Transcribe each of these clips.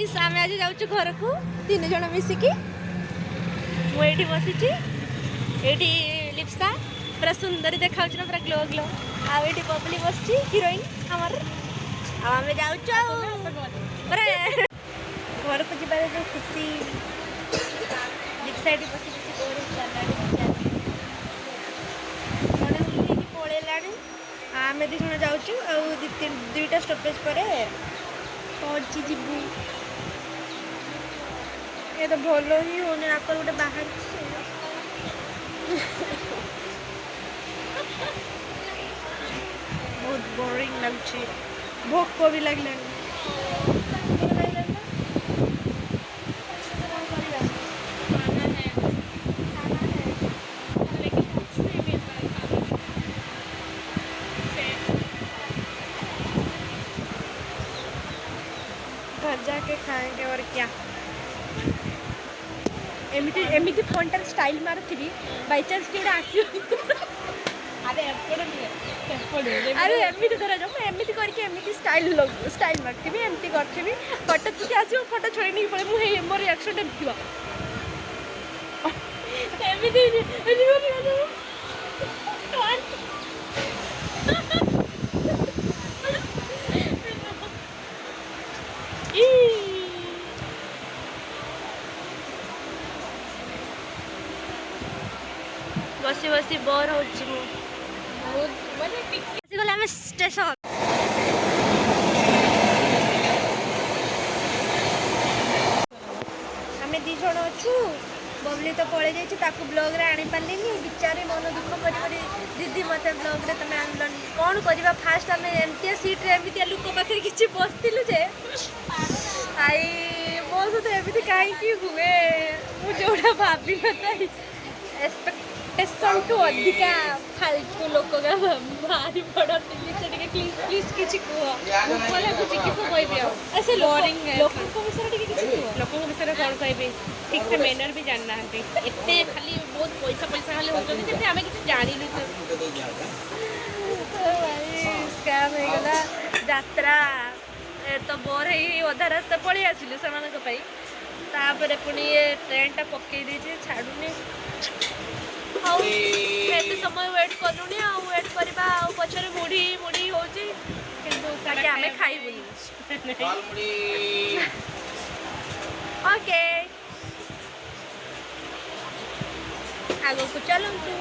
Guys आम आज जाऊँ घर को 3 जन मिसिकी मुझे बसी लिप्सा पूरा सुंदर देखा ना पूरा ग्लो ग्लो आउ बबली बस हिरोइन आमर आम जाऊँ घर को जीवार जो खुशी लिप्सा बस बस बोर हो पलैला आम दी जन जाऊँ दुईटा स्टपेज पर पहुँची जीवु ये तो भल ही होने आकर गोटे बाहर बहुत बोरिंग लगुच भोक भी लगला घर जाके खाएंगे और क्या एमती एमती फोन टार स्टाइल मारुथी बाई चान्स किए आस अरे एमती धर जाओ मुझे करके स्टाइल स्टाइल मार्ती एमती करी फटो तुझे आसो फटो छोड़ नहीं पड़े मुझे मोर रिएक्शन देखा बसी बसी बोर हो स्टेशन आम दी जन अच्छु बबली तो पड़े जाइए ब्लॉग रे आनी पारे बिचारे मन दुख कर दीदी मत ब्लॉग रे तुम आन कौन करवा फास्ट आम एमती सीट्रे एमती लोक पाखे कि बसलु जे आई मो सहित एमती कहीं हुए मुझे भाभी एक्सपेक्टेशन टू अधिका फालतू लोक भारी पड़ती प्लीज प्लीज किसी कह लगुच कि कहबी बोरिंग लोक विषय कौन कहे ठीक से मेनर भी जानना एते खाली बहुत पैसा पैसा खाली होती आम कि जान स्कैम होगा यात्रा तो बोर है अधा रास्ता पलि आसिलु से तापर पुणी ये ट्रेन टा पकई दे छाड़ूनी एत समय वेट करूनी वेट करवा पचर मुढ़ी मुढ़ी होती आम खाइबुनी ओके आगो को चलतु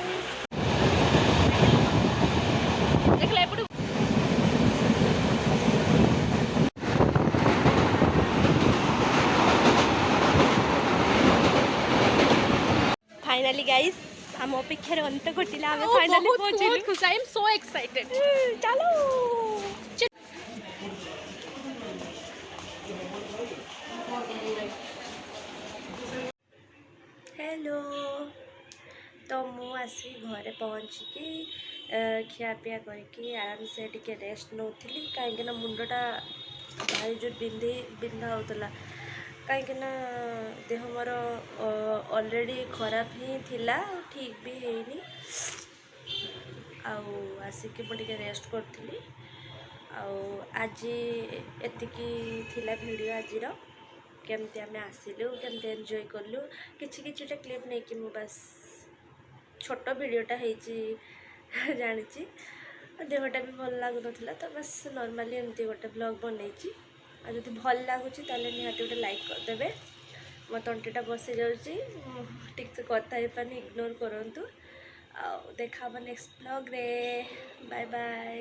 देखला एपटू फाइनली गाइस आम अपेक्षार अंत घटिला आम फाइनली पहुंचली खुश आई एम सो एक्साइटेड चलो हेलो तो मु आसी घरे पहुँचिकी खियापिया करके आराम से टिके रेस्ट नौली कहीं मुंडटा भारी जो बिंधा होता कहीं देह मोर ऑलरेडी खराब ही थिला ठीक भी हैनी आसिक मुझे रेस्ट करी आज एतिकी थिला वीडियो आज केमती आम आसिलु केमती एंजॉय कलु किछि क्लिप नहीं कि मु बस छोट वीडियोटा है जानी देहटा भी भल लगुन तो बस नॉर्मली एमती गोटे ब्लॉग बनई जब भल लगुच निहाती गोटे लाइक करदे मो तंटीटा बसी जाऊँगी ठीक से कथा पानी इग्नोर करूँ देखा नेक्स्ट ब्लॉग रे बाय बाय।